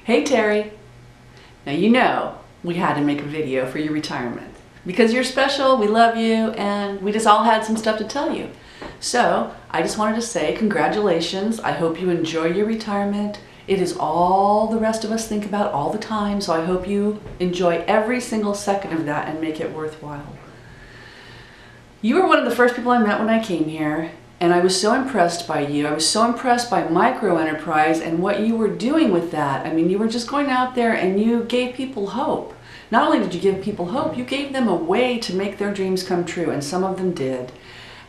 Hey Terry, now you know we had to make a video for your retirement because you're special, we love you, and we just all had some stuff to tell you. So I just wanted to say congratulations. I hope you enjoy your retirement. It is all the rest of us think about all the time, so I hope you enjoy every single second of that and make it worthwhile. You were one of the first people I met when I came here, and I was so impressed by you. I was so impressed by micro enterprise and what you were doing with that. I mean, you were just going out there and you gave people hope. Not only did you give people hope, you gave them a way to make their dreams come true, and some of them did.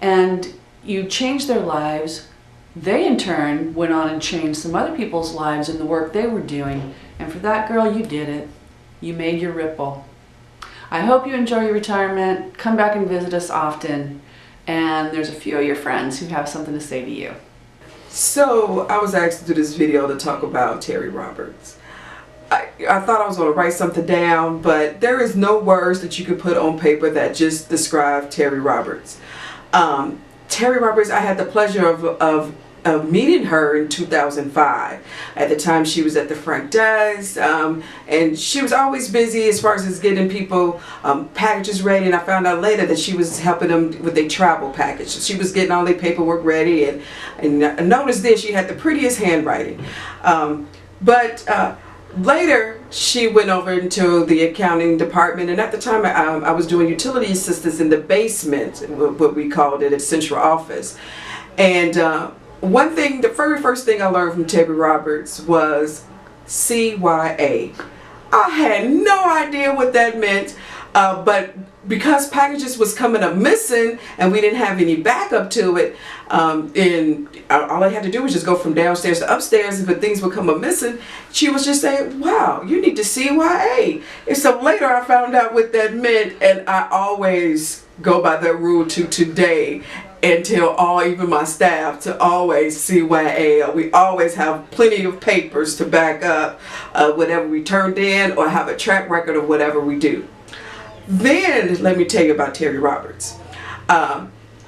And you changed their lives. They in turn went on and changed some other people's lives in the work they were doing. And for that, girl, you did it. You made your ripple. I hope you enjoy your retirement. Come back and visit us often. And there's a few of your friends who have something to say to you. So I was asked to do this video to talk about Teri Roberts. I thought I was going to write something down, but there is no words that you could put on paper that just describe Teri Roberts. Teri Roberts, I had the pleasure of meeting her in 2005. At the time she was at the front desk, and she was always busy as far as getting people packages ready, and I found out later that she was helping them with their travel package. She was getting all their paperwork ready, and I noticed this, she had the prettiest handwriting. Later she went over into the accounting department, and at the time I was doing utility assistance in the basement, what we called it, at central office. And one thing, the very first thing I learned from Teri Roberts was CYA. I had no idea what that meant, but because packages was coming up missing and we didn't have any backup to it, all I had to do was just go from downstairs to upstairs, but things would come up missing. She was just saying, wow, you need to CYA. And so later I found out what that meant, and I always go by that rule to today, and tell even my staff to always CYA. We always have plenty of papers to back up whatever we turned in, or have a track record of whatever we do. Then let me tell you about Teri Roberts.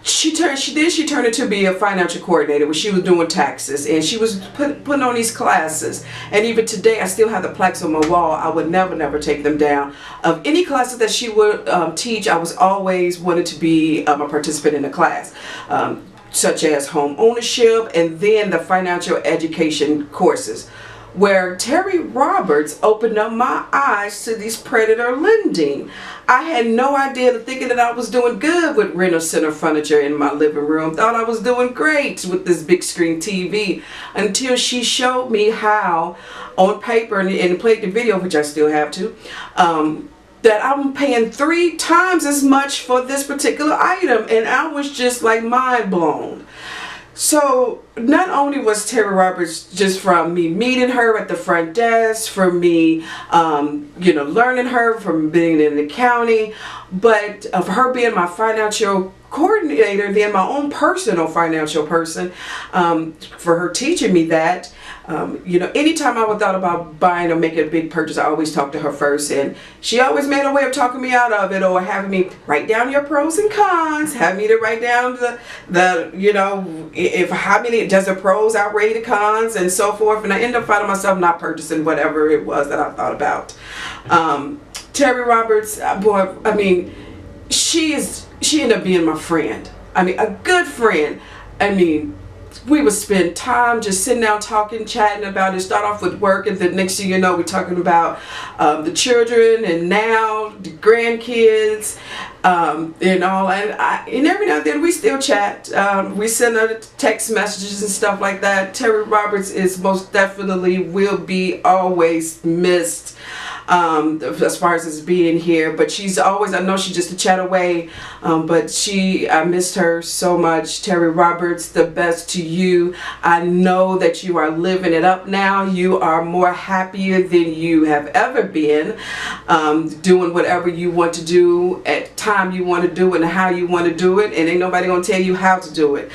She turned into be a financial coordinator when she was doing taxes, and she was putting on these classes. And even today I still have the plaques on my wall. I would never take them down. Of any classes that she would teach, I was always wanted to be a participant in the class, such as home ownership and then the financial education courses, where Teri Roberts opened up my eyes to these predator lending. I had no idea, thinking that I was doing good with rental center furniture in my living room. Thought I was doing great with this big screen TV, until she showed me how, on paper, and played the video, which I still have to, that I'm paying 3 times as much for this particular item, and I was just like mind blown. So not only was Teri Roberts, just from me meeting her at the front desk, from me learning her, from being in accounting, but of her being my financial coordinator, then my own personal financial person, for her teaching me that. Anytime I thought about buying or making a big purchase, I always talked to her first, and she always made a way of talking me out of it, or having me write down your pros and cons, have me to write down if how many does the pros outweigh the cons, and so forth. And I ended up finding myself not purchasing whatever it was that I thought about. Teri Roberts, boy, I mean, she ended up being my friend. I mean, a good friend. I mean, we would spend time just sitting down talking, chatting about it. Start off with work, and then next thing you know, we're talking about the children, and now the grandkids, and all. And every now and then we still chat. We send out text messages and stuff like that. Teri Roberts is most definitely will be always missed. As far as being here, but she's always, I know she's just a chat away, but I missed her so much. Teri Roberts, the best to you. I know that you are living it up now. You are more happier than you have ever been, doing whatever you want to do at time you want to do it and how you want to do it, and ain't nobody gonna tell you how to do it.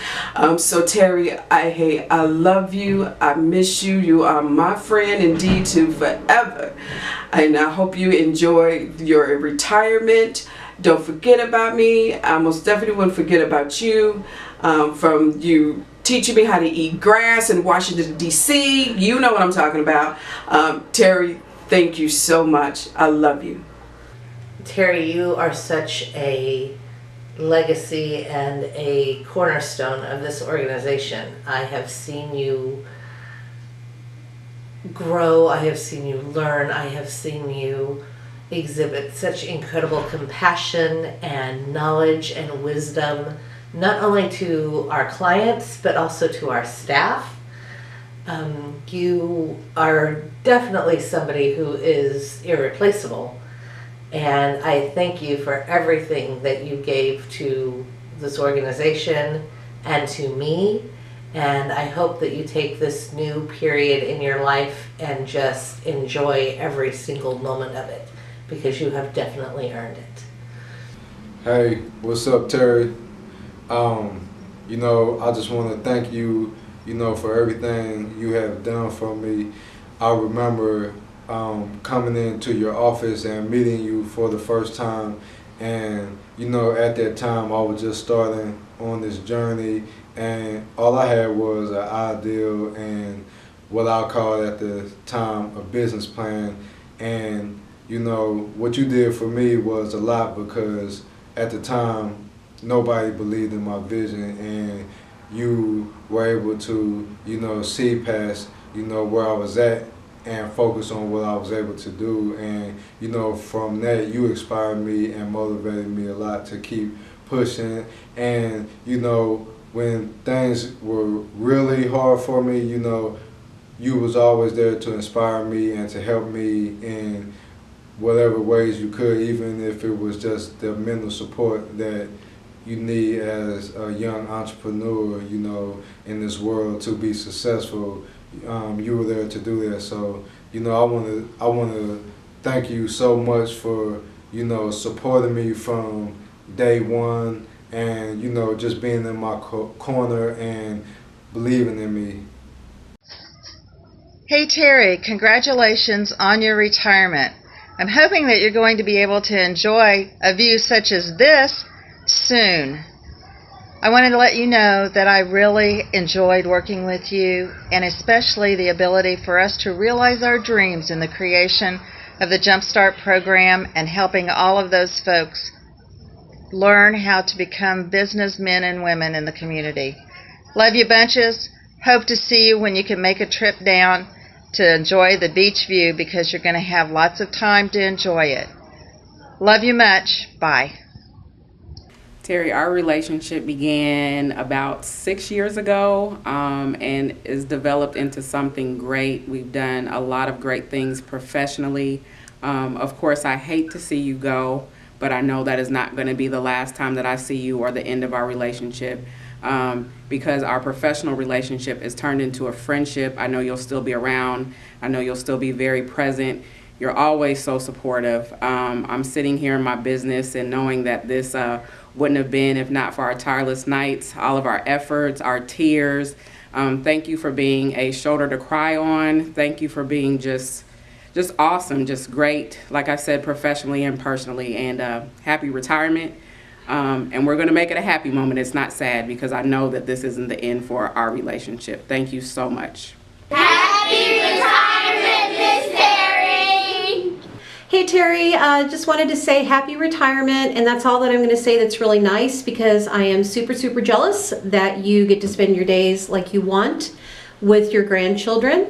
So Teri, I love you. I miss you. You are my friend indeed to forever. And I hope you enjoy your retirement. Don't forget about me. I most definitely won't forget about you. From you teaching me how to eat grass in Washington, D.C. You know what I'm talking about. Teri, thank you so much. I love you. Teri, you are such a legacy and a cornerstone of this organization. I have seen you grow, I have seen you learn, I have seen you exhibit such incredible compassion and knowledge and wisdom, not only to our clients but also to our staff. You are definitely somebody who is irreplaceable, and I thank you for everything that you gave to this organization and to me. And I hope that you take this new period in your life and just enjoy every single moment of it, because you have definitely earned it. Hey, what's up, Teri? You know, I just want to thank you, you know, for everything you have done for me. I remember coming into your office and meeting you for the first time, and you know, at that time I was just starting on this journey, and all I had was an ideal and what I called at the time a business plan. And you know, what you did for me was a lot, because at the time nobody believed in my vision, and you were able to, you know, see past, you know, where I was at and focus on what I was able to do. And you know, from that you inspired me and motivated me a lot to keep pushing. And you know, when things were really hard for me, you know, you was always there to inspire me and to help me in whatever ways you could, even if it was just the mental support that you need as a young entrepreneur, you know, in this world to be successful. You were there to do that. So, you know, I want to thank you so much for, you know, supporting me from day one, and you know, just being in my corner and believing in me. Hey Teri, congratulations on your retirement. I'm hoping that you're going to be able to enjoy a view such as this soon. I wanted to let you know that I really enjoyed working with you, and especially the ability for us to realize our dreams in the creation of the Jumpstart program and helping all of those folks learn how to become businessmen and women in the community. Love you bunches. Hope to see you when you can make a trip down to enjoy the beach view, because you're going to have lots of time to enjoy it. Love you much. Bye. Teri, our relationship began about 6 years ago and is developed into something great. We've done a lot of great things professionally. Of course, I hate to see you go, but I know that is not going to be the last time that I see you or the end of our relationship, because our professional relationship is turned into a friendship. I know you'll still be around. I know you'll still be very present. You're always so supportive. I'm sitting here in my business and knowing that this wouldn't have been if not for our tireless nights, all of our efforts, our tears. Thank you for being a shoulder to cry on. Thank you for being just awesome, just great, like I said, professionally and personally. And happy retirement. And we're going to make it a happy moment. It's not sad, because I know that this isn't the end for our relationship. Thank you so much. Happy retirement, Miss Teri! Hey Teri, just wanted to say happy retirement, and that's all that I'm going to say. That's really nice, because I am super jealous that you get to spend your days like you want with your grandchildren.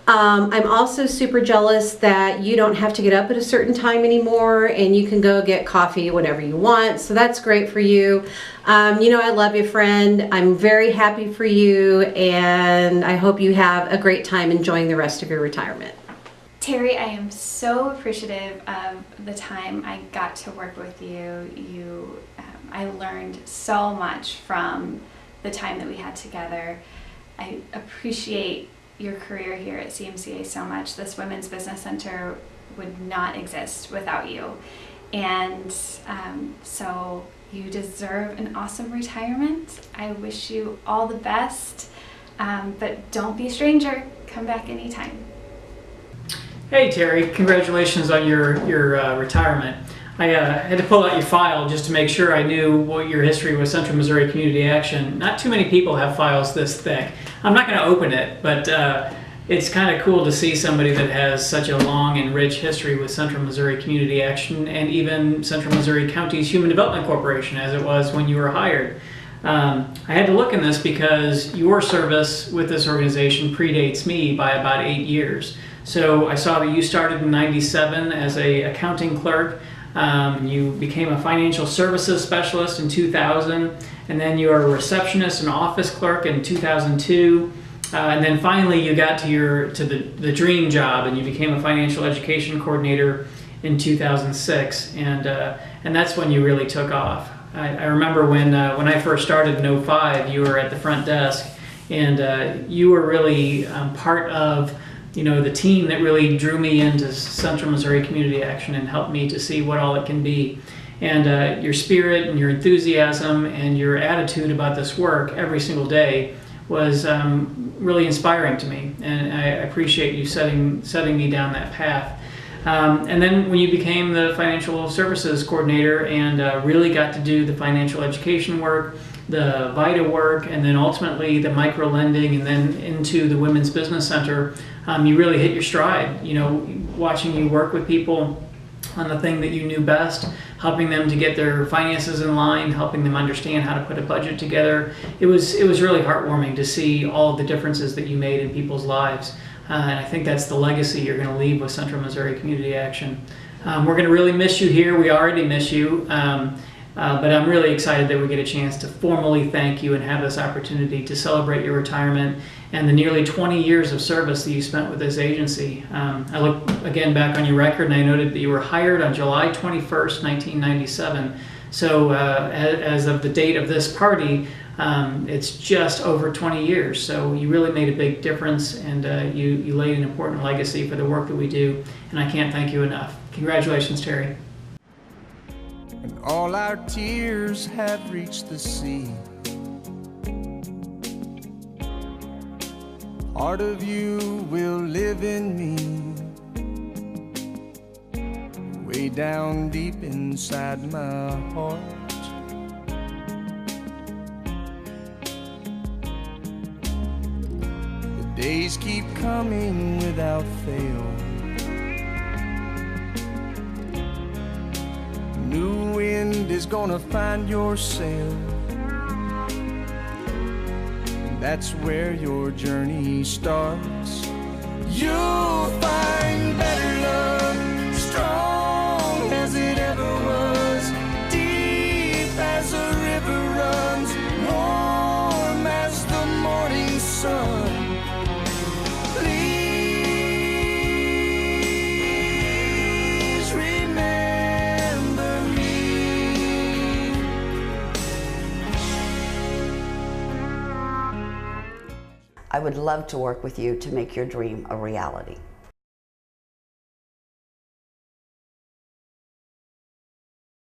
I'm also super jealous that you don't have to get up at a certain time anymore, and you can go get coffee whenever you want. So that's great for you. You know, I love you, friend. I'm very happy for you, and I hope you have a great time enjoying the rest of your retirement. Teri, I am so appreciative of the time I got to work with you. I learned so much from the time that we had together. I appreciate your career here at CMCA so much. This Women's Business Center would not exist without you. And so you deserve an awesome retirement. I wish you all the best, but don't be a stranger. Come back anytime. Hey Teri, congratulations on your retirement. I had to pull out your file just to make sure I knew what your history with Central Missouri Community Action. Not too many people have files this thick. I'm not going to open it, but it's kind of cool to see somebody that has such a long and rich history with Central Missouri Community Action and even Central Missouri County's Human Development Corporation, as it was when you were hired. I had to look in this because your service with this organization predates me by about 8 years. So I saw that you started in '97 as an accounting clerk. You became a financial services specialist in 2000, and then you are a receptionist and office clerk in 2002. And then finally you got to the dream job, and you became a financial education coordinator in 2006, and that's when you really took off. I remember when I first started in '05, you were at the front desk, and you were really part of the team that really drew me into Central Missouri Community Action and helped me to see what all it can be. And your spirit and your enthusiasm and your attitude about this work every single day was really inspiring to me, and I appreciate you setting me down that path. And then when you became the financial services coordinator and really got to do the financial education work, the VITA work, and then ultimately the micro lending, and then into the Women's Business Center, you really hit your stride. Watching you work with people on the thing that you knew best, helping them to get their finances in line, helping them understand how to put a budget together. It was really heartwarming to see all of the differences that you made in people's lives. And I think that's the legacy you're going to leave with Central Missouri Community Action. We're going to really miss you here. We already miss you. But I'm really excited that we get a chance to formally thank you and have this opportunity to celebrate your retirement and the nearly 20 years of service that you spent with this agency. I look again back on your record, and I noted that you were hired on July 21st, 1997. So as of the date of this party, it's just over 20 years. So you really made a big difference, and you laid an important legacy for the work that we do, and I can't thank you enough. Congratulations, Teri. And all our tears have reached the sea. Part of you will live in me, way down deep inside my heart. The days keep coming without fail. New wind is gonna find your sail. That's where your journey starts. You'll find better love, strong as it ever was, deep as a river runs, warm as the morning sun. Please remember me. I would love to work with you to make your dream a reality.